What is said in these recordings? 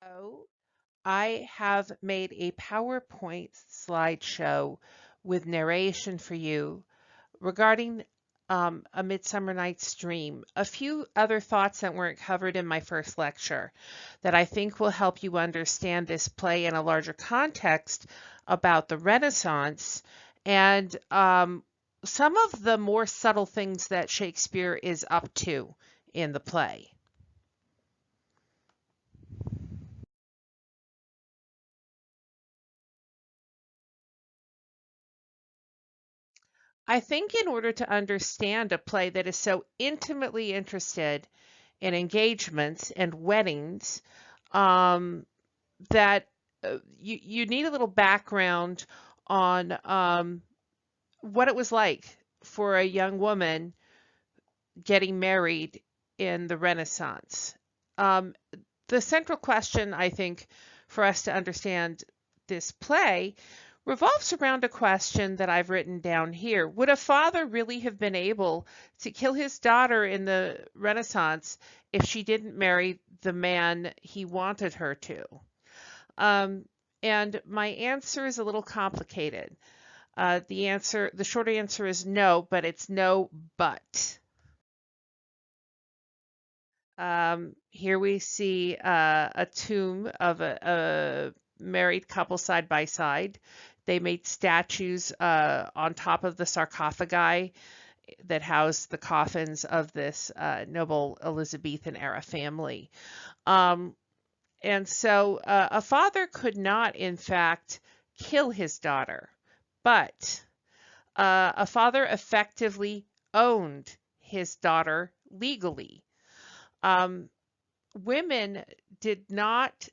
So I have made a PowerPoint slideshow with narration for you regarding A Midsummer Night's Dream. A few other thoughts that weren't covered in my first lecture that I think will help you understand this play in a larger context about the Renaissance and some of the more subtle things that Shakespeare is up to in the play. I think in order to understand a play that is so intimately interested in engagements and weddings, um, that you need a little background on what it was like for a young woman getting married in the Renaissance. Um, the central question, I think, for us to understand this play revolves around a question that I've written down here. Would a father really have been able to kill his daughter in the Renaissance if she didn't marry the man he wanted her to? Um, and my answer is a little complicated. The short answer is no, but it's no, but. Here we see a tomb of a married couple side by side. They made statues on top of the sarcophagi that house the coffins of this noble Elizabethan era family. Um, and so a father could not, in fact, kill his daughter, but a father effectively owned his daughter legally. Um, Women did not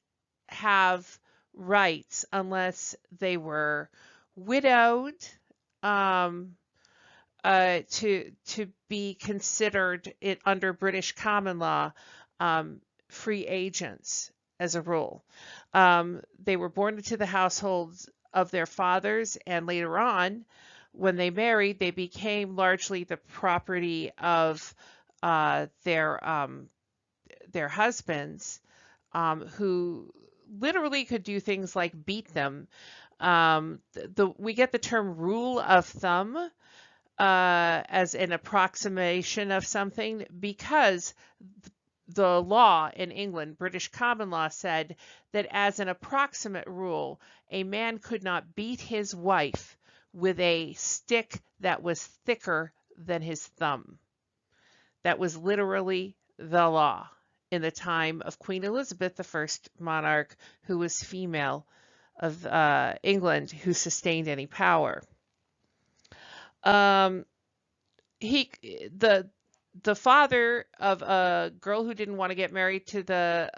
have rights unless they were widowed, um, to be considered it under British common law, free agents as a rule. They were born into the households of their fathers, and later on, when they married, they became largely the property of their husbands, who literally could do things like beat them. We get the term rule of thumb as an approximation of something because the law in England, British common law, said that as an approximate rule, a man could not beat his wife with a stick that was thicker than his thumb. That was literally the law in the time of Queen Elizabeth, the first monarch who was female of England who sustained any power. Um, he the father of a girl who didn't want to get married to the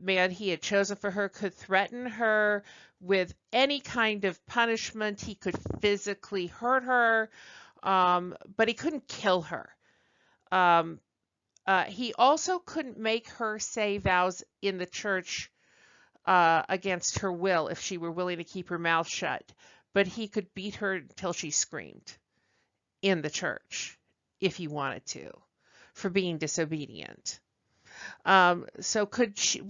man he had chosen for her could threaten her with any kind of punishment. He could physically hurt her, but he couldn't kill her. Um, he also couldn't make her say vows in the church against her will if she were willing to keep her mouth shut, but he could beat her until she screamed in the church if he wanted to for being disobedient. So could she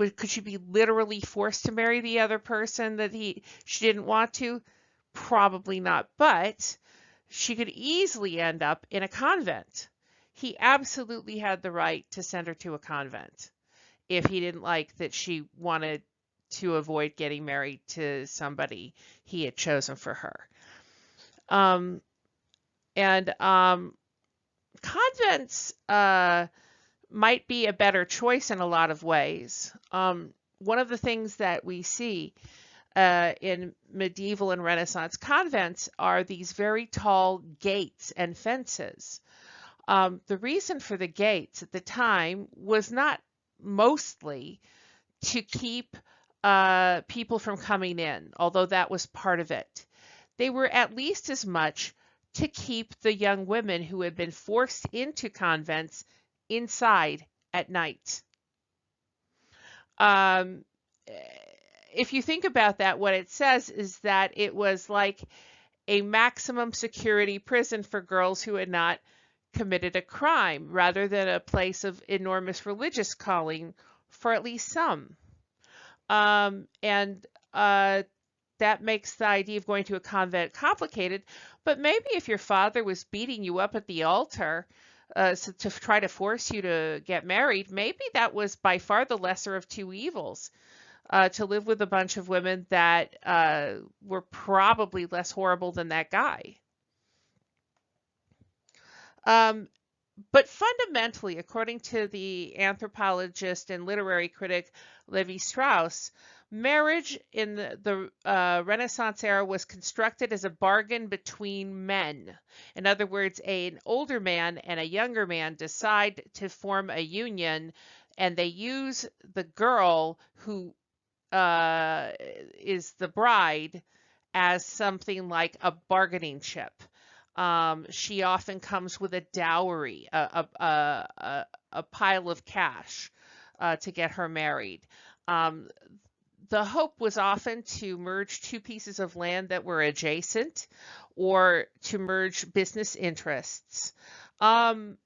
be literally forced to marry the other person that she didn't want to? Probably not, but she could easily end up in a convent. He absolutely had the right to send her to a convent if he didn't like that she wanted to avoid getting married to somebody he had chosen for her. Um, and Convents might be a better choice in a lot of ways. One of the things that we see in medieval and Renaissance convents are these very tall gates and fences. The reason for the gates at the time was not mostly to keep people from coming in, although that was part of it. They were at least as much to keep the young women who had been forced into convents inside at night. Um, if you think about that, what it says is that it was like a maximum security prison for girls who had not committed a crime rather than a place of enormous religious calling for at least some. And uh, that makes the idea of going to a convent complicated. But maybe if your father was beating you up at the altar to try to force you to get married, maybe that was by far the lesser of two evils. To live with a bunch of women that were probably less horrible than that guy. Um, but fundamentally, according to the anthropologist and literary critic Levi Strauss, marriage in the Renaissance era was constructed as a bargain between men. In other words, an older man and a younger man decide to form a union, and they use the girl who is the bride as something like a bargaining chip. She often comes with a dowry, a pile of cash to get her married. Um, the hope was often to merge two pieces of land that were adjacent or to merge business interests. And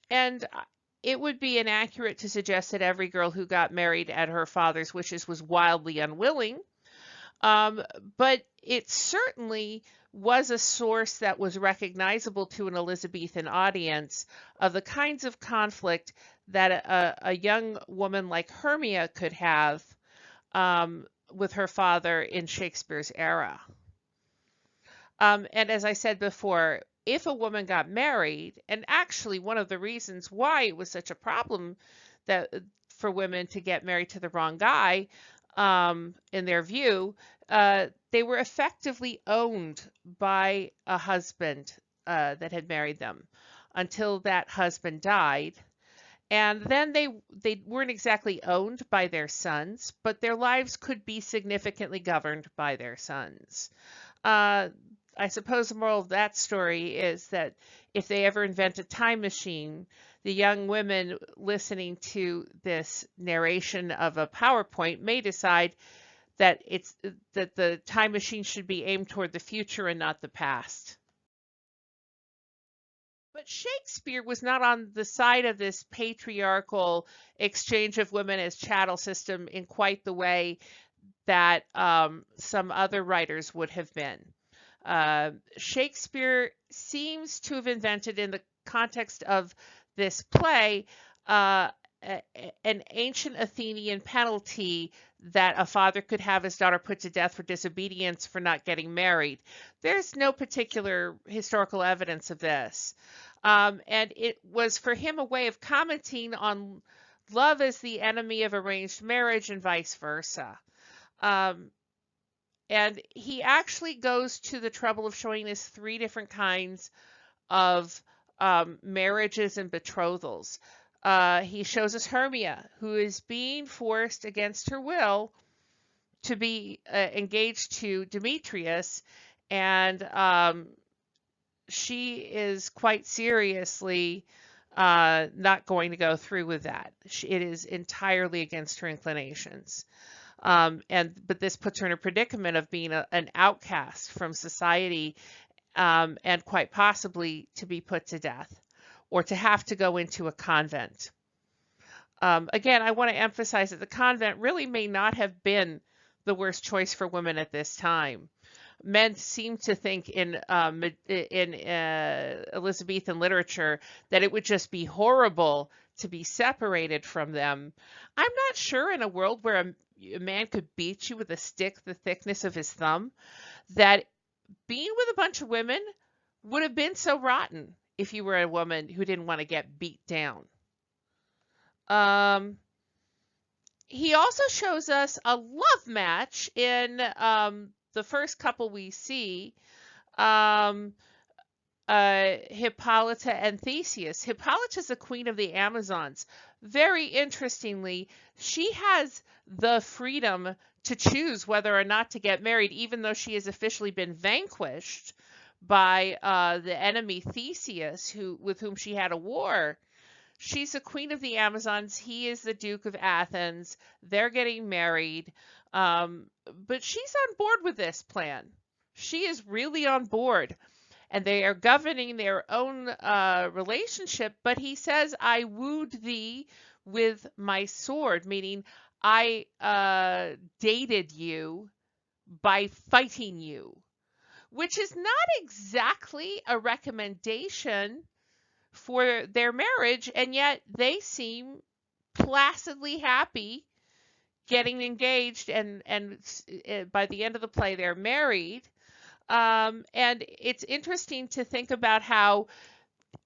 it would be inaccurate to suggest that every girl who got married at her father's wishes was wildly unwilling. Um, but it certainly was a source that was recognizable to an Elizabethan audience of the kinds of conflict that a young woman like Hermia could have with her father in Shakespeare's era. And as I said before, if a woman got married, and actually one of the reasons why it was such a problem that for women to get married to the wrong guy, in their view, they were effectively owned by a husband that had married them until that husband died. And then they weren't exactly owned by their sons, but their lives could be significantly governed by their sons. Uh, I suppose the moral of that story is that if they ever invent a time machine, the young women listening to this narration of a PowerPoint may decide that the time machine should be aimed toward the future and not the past. But Shakespeare was not on the side of this patriarchal exchange of women as chattel system in quite the way that some other writers would have been. Shakespeare seems to have invented, in the context of this play, an ancient Athenian penalty that a father could have his daughter put to death for disobedience for not getting married. There's no particular historical evidence of this. And it was for him a way of commenting on love as the enemy of arranged marriage and vice versa. Um, and he actually goes to the trouble of showing us three different kinds of marriages and betrothals. He shows us Hermia, who is being forced against her will to be engaged to Demetrius, and she is quite seriously not going to go through with that. It is entirely against her inclinations. But this puts her in a predicament of being an outcast from society, and quite possibly to be put to death or to have to go into a convent. Again, I want to emphasize that the convent really may not have been the worst choice for women at this time. Men seem to think in Elizabethan literature that it would just be horrible to be separated from them. I'm not sure, in a world where a man could beat you with a stick the thickness of his thumb, that being with a bunch of women would have been so rotten if you were a woman who didn't want to get beat down. He also shows us a love match in the first couple we see, Hippolyta and Theseus. Hippolyta is the queen of the Amazons. Very interestingly, she has the freedom to choose whether or not to get married, even though she has officially been vanquished by the enemy Theseus, with whom she had a war. She's the queen of the Amazons. He is the Duke of Athens. They're getting married. But she's on board with this plan. She is really on board. And they are governing their own relationship. But he says, I wooed thee with my sword, meaning I dated you by fighting you, which is not exactly a recommendation for their marriage, and yet they seem placidly happy getting engaged, and by the end of the play they're married. And it's interesting to think about how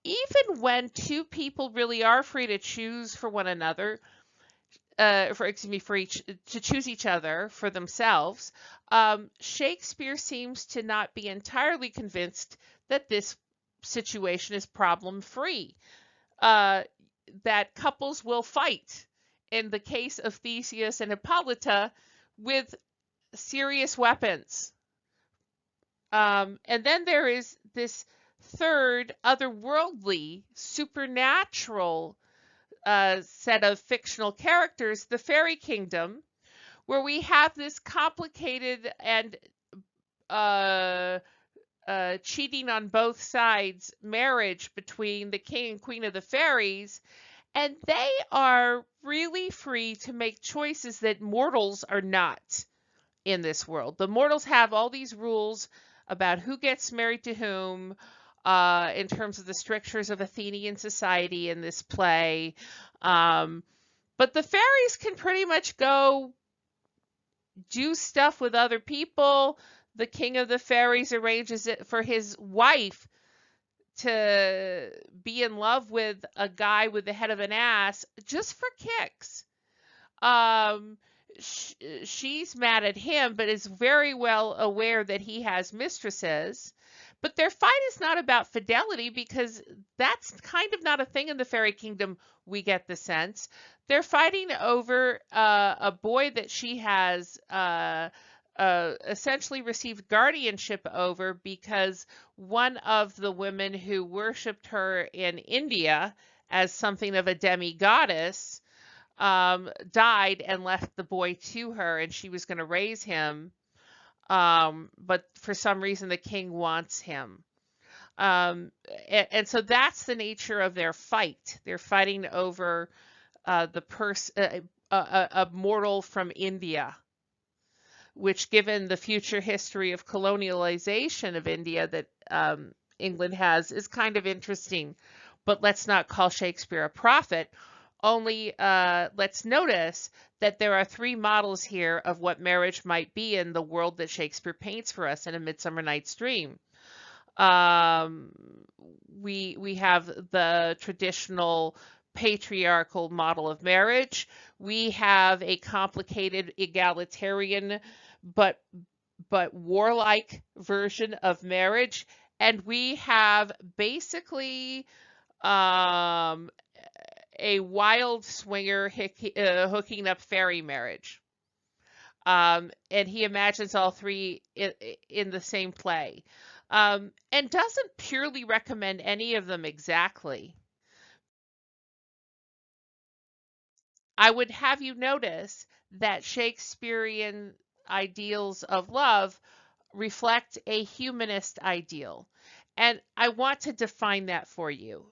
even when two people really are free to choose for one another, for excuse me, for each to choose each other for themselves, Shakespeare seems to not be entirely convinced that this situation is problem free. Uh, that couples will fight in the case of Theseus and Hippolyta with serious weapons. And then there is this third, otherworldly, supernatural set of fictional characters, the fairy kingdom, where we have this complicated and uh, cheating on both sides marriage between the king and queen of the fairies, and they are really free to make choices that mortals are not in this world. The mortals have all these rules about who gets married to whom, in terms of the strictures of Athenian society in this play. Um, but the fairies can pretty much go do stuff with other people. The king of the fairies arranges it for his wife to be in love with a guy with the head of an ass just for kicks. Um, she's mad at him, but is very well aware that he has mistresses. But their fight is not about fidelity because that's kind of not a thing in the fairy kingdom, we get the sense. They're fighting over a boy that she has essentially received guardianship over because one of the women who worshipped her in India as something of a demigoddess died and left the boy to her, and she was going to raise him. But for some reason, the king wants him. And so that's the nature of their fight. They're fighting over a mortal from India, which, given the future history of colonialization of India that England has, is kind of interesting. But let's not call Shakespeare a prophet. Only let's notice that there are three models here of what marriage might be in the world that Shakespeare paints for us in A Midsummer Night's Dream. Um, we have the traditional patriarchal model of marriage. We have a complicated egalitarian but warlike version of marriage, and we have basically um, a wild swinger hooking up fairy marriage. And he imagines all three in the same play, and doesn't purely recommend any of them exactly. I would have you notice that Shakespearean ideals of love reflect a humanist ideal. And I want to define that for you.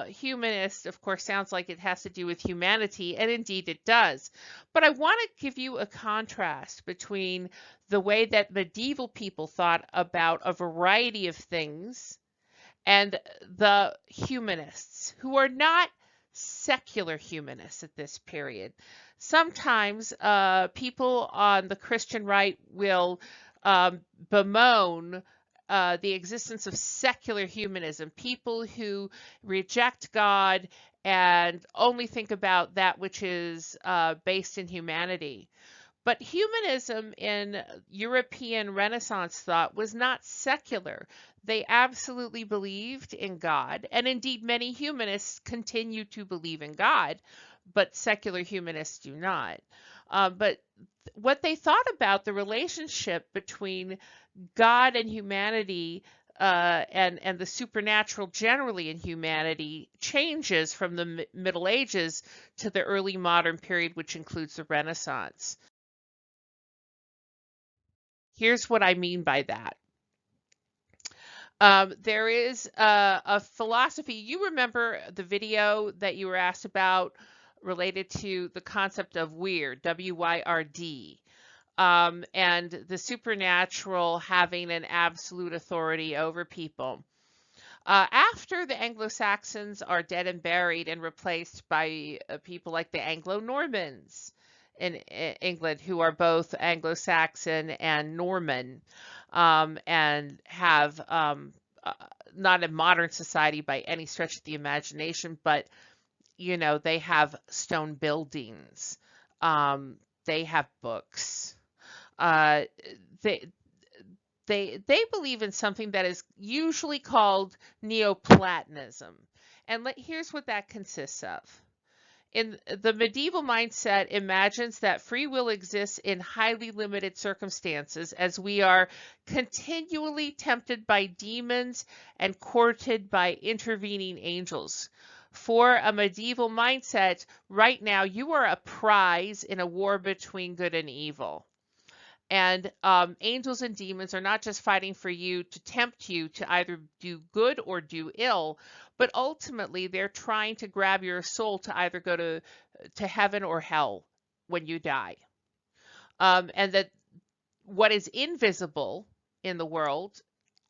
Humanist, of course, sounds like it has to do with humanity, and indeed it does. But I want to give you a contrast between the way that medieval people thought about a variety of things and the humanists, who are not secular humanists at this period. Sometimes people on the Christian right will bemoan the existence of secular humanism, people who reject God and only think about that which is based in humanity. But humanism in European Renaissance thought was not secular. They absolutely believed in God, and indeed many humanists continue to believe in God, but secular humanists do not. But what they thought about the relationship between God and humanity, and the supernatural generally in humanity, changes from the Middle Ages to the early modern period, which includes the Renaissance. Here's what I mean by that. There is a philosophy. You remember the video that you were asked about related to the concept of weird, W-Y-R-D, and the supernatural having an absolute authority over people. After the Anglo-Saxons are dead and buried and replaced by people like the Anglo-Normans in England, who are both Anglo-Saxon and Norman, and have uh, not a modern society by any stretch of the imagination, but they have stone buildings, um, they have books. Uh, they they believe in something that is usually called Neoplatonism. And here's what that consists of. In the medieval mindset imagines that free will exists in highly limited circumstances as we are continually tempted by demons and courted by intervening angels. For a medieval mindset, right now you are a prize in a war between good and evil. And angels and demons are not just fighting for you to tempt you to either do good or do ill, but ultimately they're trying to grab your soul to either go to heaven or hell when you die. And that what is invisible in the world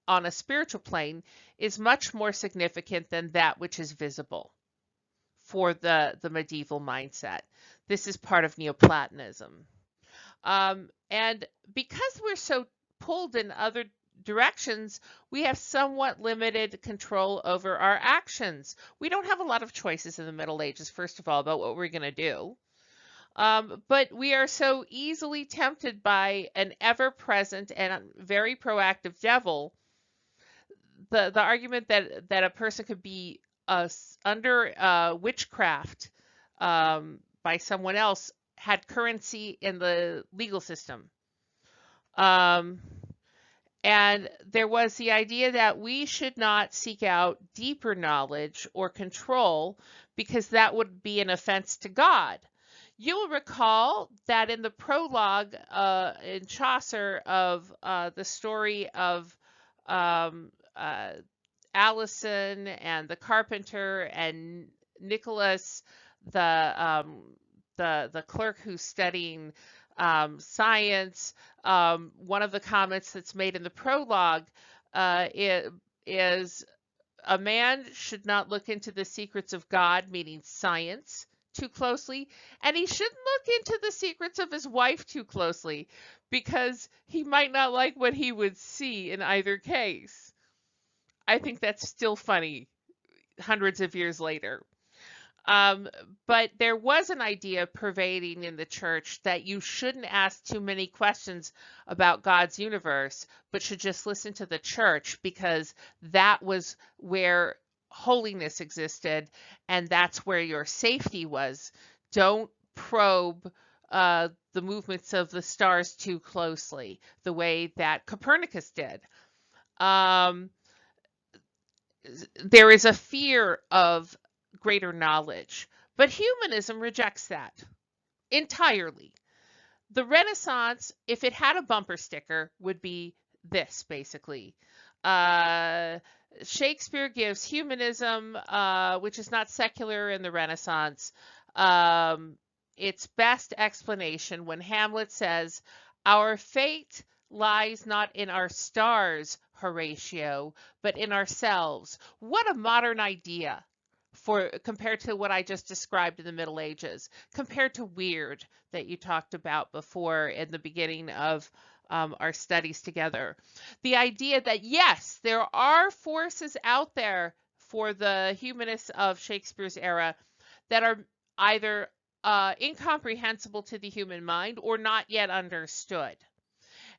on a spiritual plane is much more significant than that which is visible for the medieval mindset. This is part of Neoplatonism. And because we're so pulled in other directions, we have somewhat limited control over our actions. We don't have a lot of choices in the Middle Ages, first of all, about what we're going to do. But we are so easily tempted by an ever-present and very proactive devil. The argument that a person could be under witchcraft by someone else had currency in the legal system. Um, and there was the idea that we should not seek out deeper knowledge or control because that would be an offense to God. You'll recall that in the prologue in Chaucer of the story of um, uh, Allison and the carpenter and Nicholas, the clerk who's studying science. One of the comments that's made in the prologue is a man should not look into the secrets of God, meaning science, too closely, and he shouldn't look into the secrets of his wife too closely because he might not like what he would see in either case. I think that's still funny hundreds of years later. Um, but there was an idea pervading in the church that you shouldn't ask too many questions about God's universe, but should just listen to the church because that was where holiness existed and that's where your safety was. Don't probe the movements of the stars too closely, the way that Copernicus did. Um, there is a fear of greater knowledge, but humanism rejects that entirely. The Renaissance, if it had a bumper sticker, would be this basically. Uh, Shakespeare gives humanism, which is not secular in the Renaissance, um, its best explanation when Hamlet says, "Our fate lies not in our stars, Horatio, but in ourselves." What a modern idea for compared to what I just described in the Middle Ages, compared to weird that you talked about before in the beginning of our studies together. The idea that yes, there are forces out there for the humanists of Shakespeare's era that are either incomprehensible to the human mind or not yet understood,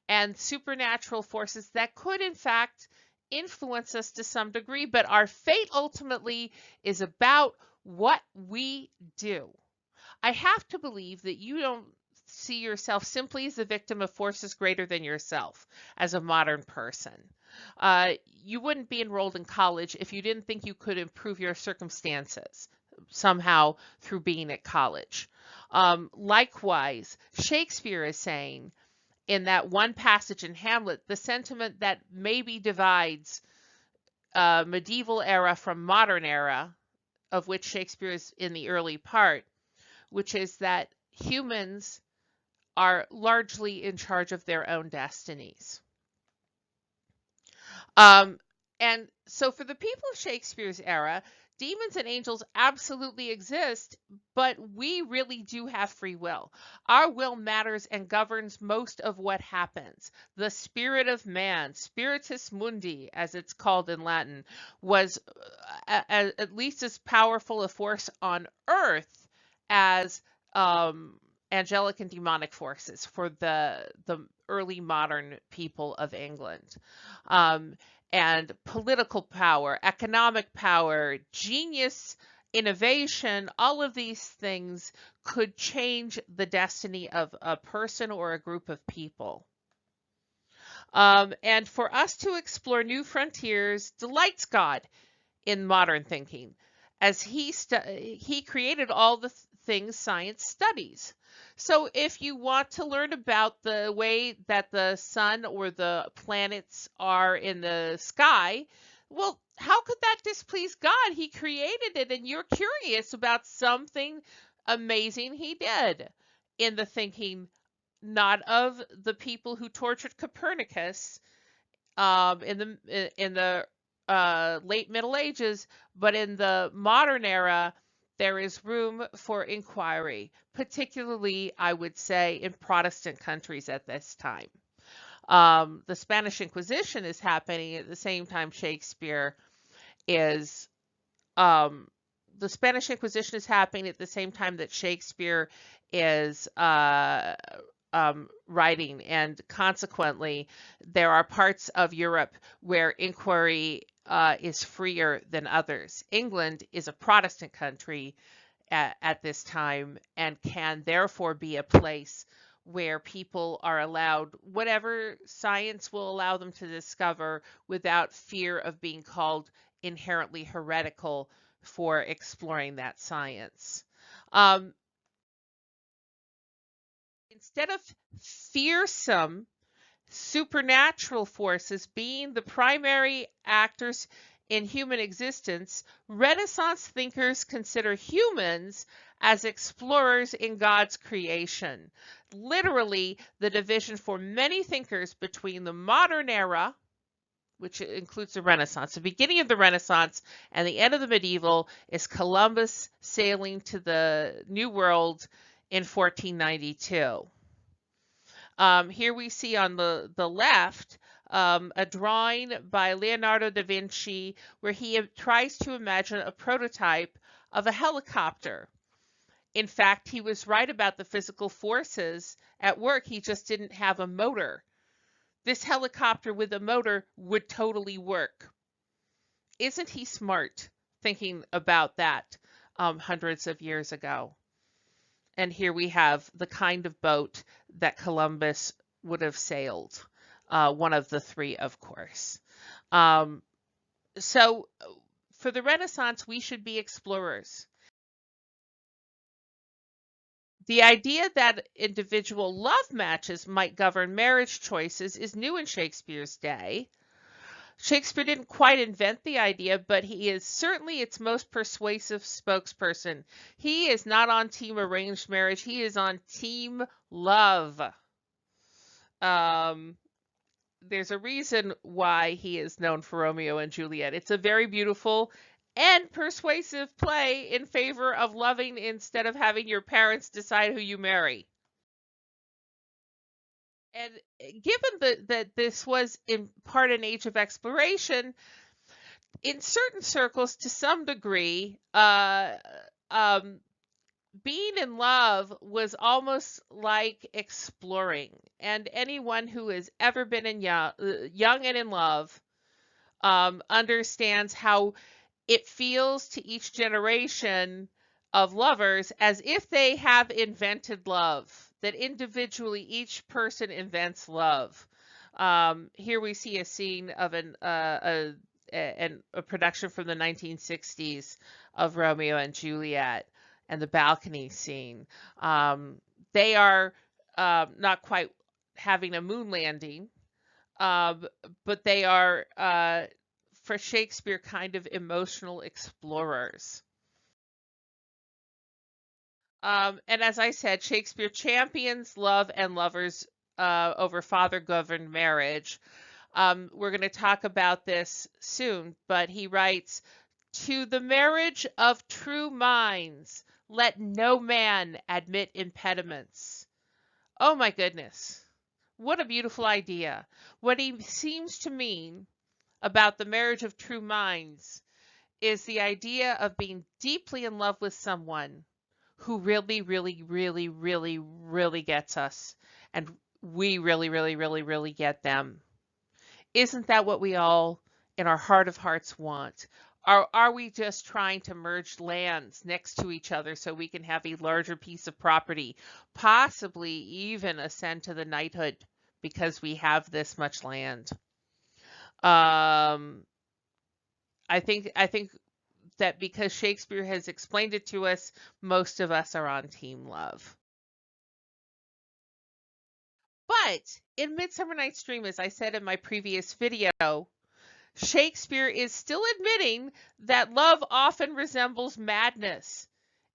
and supernatural forces that could, in fact, influence us to some degree, but our fate ultimately is about what we do. I have to believe that you don't see yourself simply as a victim of forces greater than yourself as a modern person. You wouldn't be enrolled in college if you didn't think you could improve your circumstances somehow through being at college. Likewise, Shakespeare is saying in that one passage in Hamlet, the sentiment that maybe divides medieval era from modern era, of which Shakespeare is in the early part, which is that humans are largely in charge of their own destinies. Um, and so for the people of Shakespeare's era, demons and angels absolutely exist, but we really do have free will. Our will matters and governs most of what happens. The spirit of man, spiritus mundi, as it's called in Latin, was at least as powerful a force on earth as angelic and demonic forces for the early modern people of England. Um, and political power, economic power, genius, innovation, all of these things could change the destiny of a person or a group of people. And for us to explore new frontiers delights God in modern thinking, as he created all the things science studies. So if you want to learn about the way that the sun or the planets are in the sky, well, how could that displease God? He created it, and you're curious about something amazing he did in the thinking, not of the people who tortured Copernicus in the late Middle Ages, but in the modern era, there is room for inquiry, particularly, I would say, in Protestant countries at this time. The Spanish Inquisition is happening at the same time Shakespeare is. Um, the Spanish Inquisition is happening at the same time that Shakespeare is writing, and consequently, there are parts of Europe where inquiry is freer than others. England is a Protestant country at this time and can therefore be a place where people are allowed whatever science will allow them to discover without fear of being called inherently heretical for exploring that science. Um, Instead of fearsome supernatural forces being the primary actors in human existence, Renaissance thinkers consider humans as explorers in God's creation. Literally, the division for many thinkers between the modern era, which includes the Renaissance, the beginning of the Renaissance and the end of the medieval, is Columbus sailing to the New World in 1492. Here we see on the left a drawing by Leonardo da Vinci where he tries to imagine a prototype of a helicopter. In fact, he was right about the physical forces at work. He just didn't have a motor. This helicopter with a motor would totally work. Isn't he smart thinking about that hundreds of years ago? And here we have the kind of boat that Columbus would have sailed, one of the three, of course. Um, so for the Renaissance, we should be explorers. The idea that individual love matches might govern marriage choices is new in Shakespeare's day. Shakespeare didn't quite invent the idea, but he is certainly its most persuasive spokesperson. He is not on team arranged marriage, he is on team love. Um, there's a reason why he is known for Romeo and Juliet. It's a very beautiful and persuasive play in favor of loving instead of having your parents decide who you marry. And given that this was in part an age of exploration, in certain circles, to some degree, um, being in love was almost like exploring. And anyone who has ever been young and in love understands how it feels to each generation of lovers as if they have invented love, that individually each person invents love. Here we see a scene of a production from the 1960s of Romeo and Juliet and the balcony scene. They are not quite having a moon landing, um, but they are, for Shakespeare, kind of emotional explorers. And as I said, Shakespeare champions love and lovers over father-governed marriage. We're going to talk about this soon, but he writes, "To the marriage of true minds, let no man admit impediments." Oh my goodness. What a beautiful idea. What he seems to mean about the marriage of true minds is the idea of being deeply in love with someone who really, really, really, really, really gets us, and we really, really, really, really get them. Isn't that what we all, in our heart of hearts, want? Are we just trying to merge lands next to each other so we can have a larger piece of property, possibly even ascend to the knighthood because we have this much land? Um, I think that because Shakespeare has explained it to us, most of us are on team love. But in Midsummer Night's Dream, as I said in my previous video, Shakespeare is still admitting that love often resembles madness.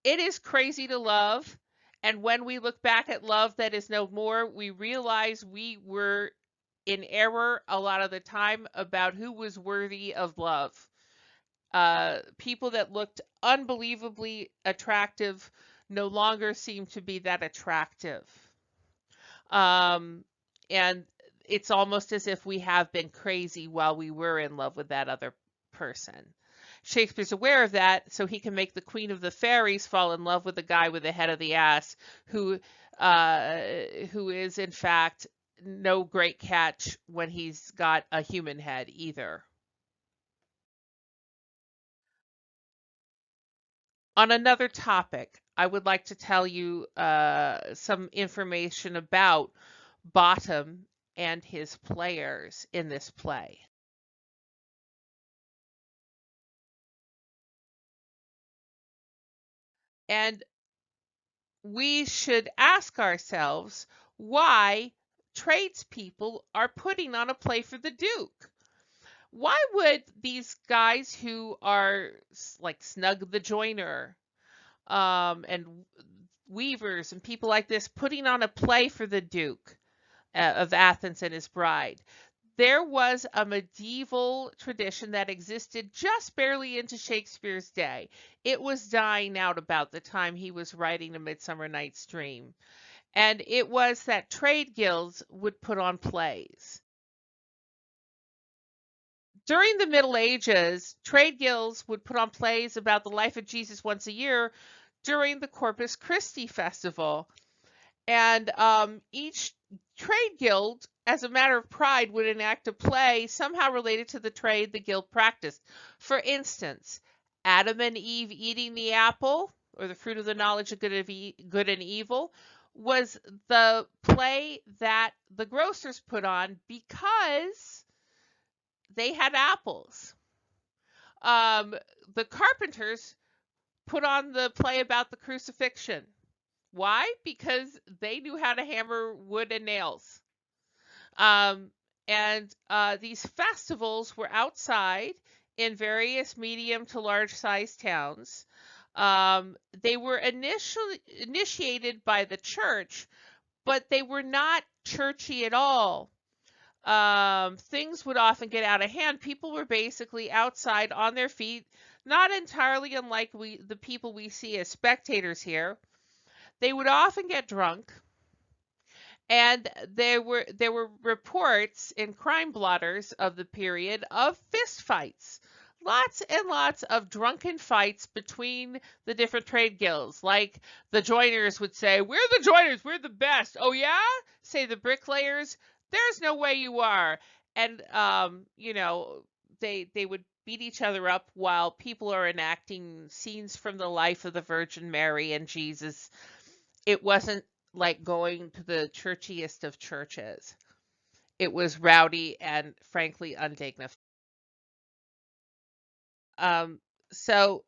It is crazy to love, and when we look back at love that is no more, we realize we were in error a lot of the time about who was worthy of love. People that looked unbelievably attractive no longer seem to be that attractive. Um, and it's almost as if we have been crazy while we were in love with that other person. Shakespeare's aware of that, so he can make the Queen of the Fairies fall in love with the guy with the head of the ass, who uh, who is in fact no great catch when he's got a human head either. On another topic, I would like to tell you some information about Bottom and his players in this play. And we should ask ourselves why tradespeople are putting on a play for the Duke. Why would these guys who are like Snug the Joiner and weavers and people like this putting on a play for the Duke of Athens and his bride? There was a medieval tradition that existed just barely into Shakespeare's day. It was dying out about the time he was writing A Midsummer Night's Dream. And it was that trade guilds would put on plays. During the Middle Ages, trade guilds would put on plays about the life of Jesus once a year during the Corpus Christi festival. And each trade guild, as a matter of pride, would enact a play somehow related to the trade the guild practiced. For instance, Adam and Eve eating the apple, or the fruit of the knowledge of good and evil, was the play that the grocers put on because they had apples. Um, the carpenters put on the play about the crucifixion. Why? Because they knew how to hammer wood and nails. Um, and these festivals were outside in various medium to large size towns. They were initially initiated by the church, but they were not churchy at all. Things would often get out of hand. People were basically outside on their feet, not entirely unlike the people we see as spectators here. They would often get drunk, and there were reports in crime blotters of the period of fist fights. Lots and lots of drunken fights between the different trade guilds. Like the joiners would say, "We're the joiners, we're the best." "Oh yeah?" say the bricklayers. "There's no way you are." And they would beat each other up while people are enacting scenes from the life of the Virgin Mary and Jesus. It wasn't like going to the churchiest of churches. It was rowdy and frankly undignified. Um, so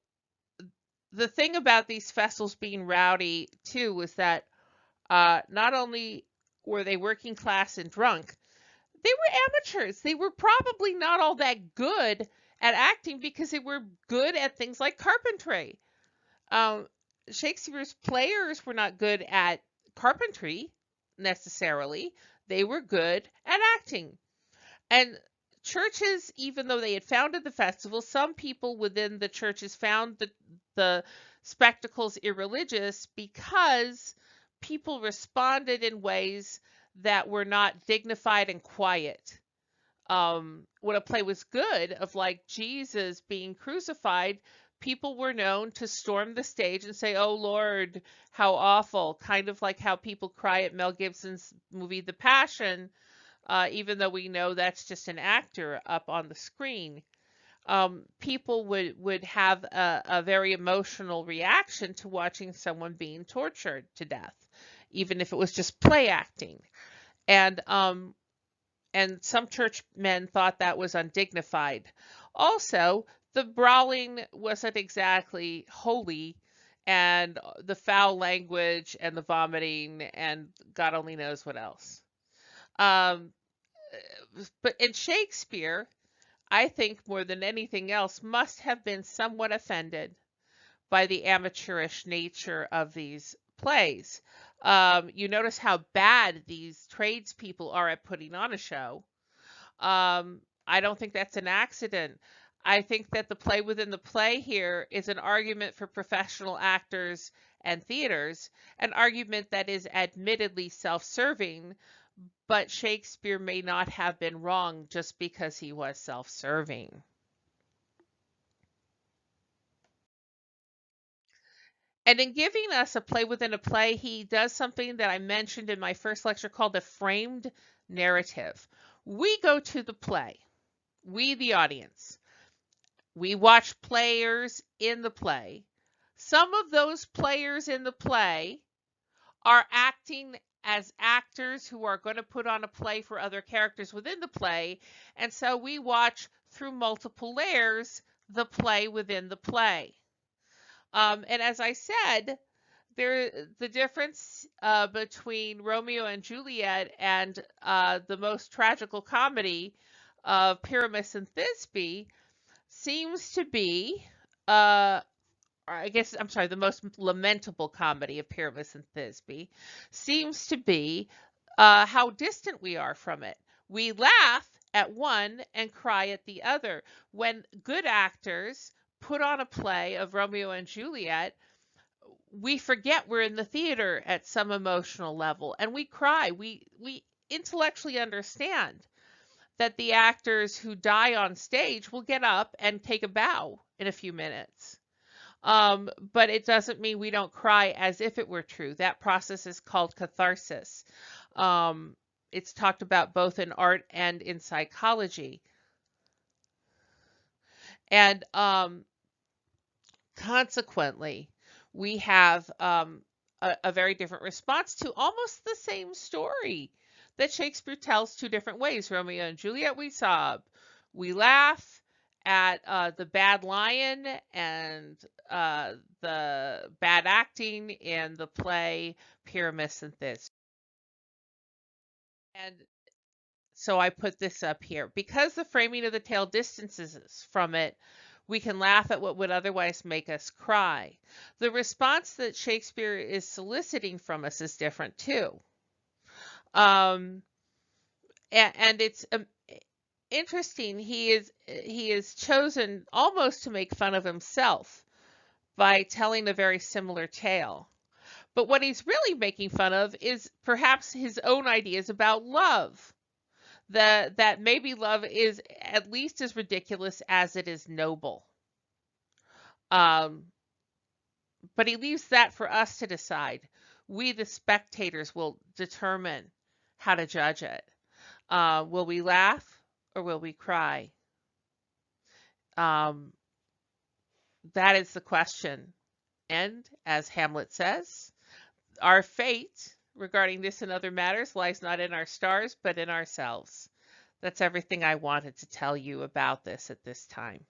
the thing about these festivals being rowdy too was that not only were they working class and drunk, they were amateurs. They were probably not all that good at acting because they were good at things like carpentry. Um, Shakespeare's players were not good at carpentry necessarily. They were good at acting. And churches, even though they had founded the festival, some people within the churches found the spectacles irreligious because people responded in ways that were not dignified and quiet. When a play was good, of like Jesus being crucified, people were known to storm the stage and say, "Oh Lord, how awful," kind of like how people cry at Mel Gibson's movie The Passion, even though we know that's just an actor up on the screen. People would have a very emotional reaction to watching someone being tortured to death, even if it was just play acting. And some churchmen thought that was undignified. Also, the brawling wasn't exactly holy, and the foul language and the vomiting and God only knows what else. Um, but in Shakespeare, I think more than anything else, must have been somewhat offended by the amateurish nature of these plays. You notice how bad these tradespeople are at putting on a show. I don't think that's an accident. I think that the play within the play here is an argument for professional actors and theaters, an argument that is admittedly self-serving, but Shakespeare may not have been wrong just because he was self-serving. And in giving us a play within a play, he does something that I mentioned in my first lecture called a framed narrative. We go to the play, we, the audience. We watch players in the play. Some of those players in the play are acting as actors who are going to put on a play for other characters within the play. And so we watch through multiple layers the play within the play. And as I said, the difference between Romeo and Juliet and the most tragical comedy of Pyramus and Thisbe seems to be, I guess, I'm sorry, the most lamentable comedy of Pyramus and Thisbe seems to be how distant we are from it. We laugh at one and cry at the other. When good actors put on a play of Romeo and Juliet, we forget we're in the theater at some emotional level and we cry. We intellectually understand that the actors who die on stage will get up and take a bow in a few minutes. But it doesn't mean we don't cry as if it were true. That process is called catharsis. It's talked about both in art and in psychology. And consequently, we have a very different response to almost the same story that Shakespeare tells two different ways. Romeo and Juliet, we sob. We laugh at the bad lion and the bad acting in the play Pyramus and Thisbe. And so I put this up here. Because the framing of the tale distances us from it, we can laugh at what would otherwise make us cry. The response that Shakespeare is soliciting from us is different too. Um, and it's interesting. He is chosen almost to make fun of himself by telling a very similar tale. But what he's really making fun of is perhaps his own ideas about love. That maybe love is at least as ridiculous as it is noble. Um, but he leaves that for us to decide. We, the spectators, will determine how to judge it. Will we laugh or will we cry? Um, that is the question. And as Hamlet says, our fate regarding this and other matters lies not in our stars, but in ourselves. That's everything I wanted to tell you about this at this time.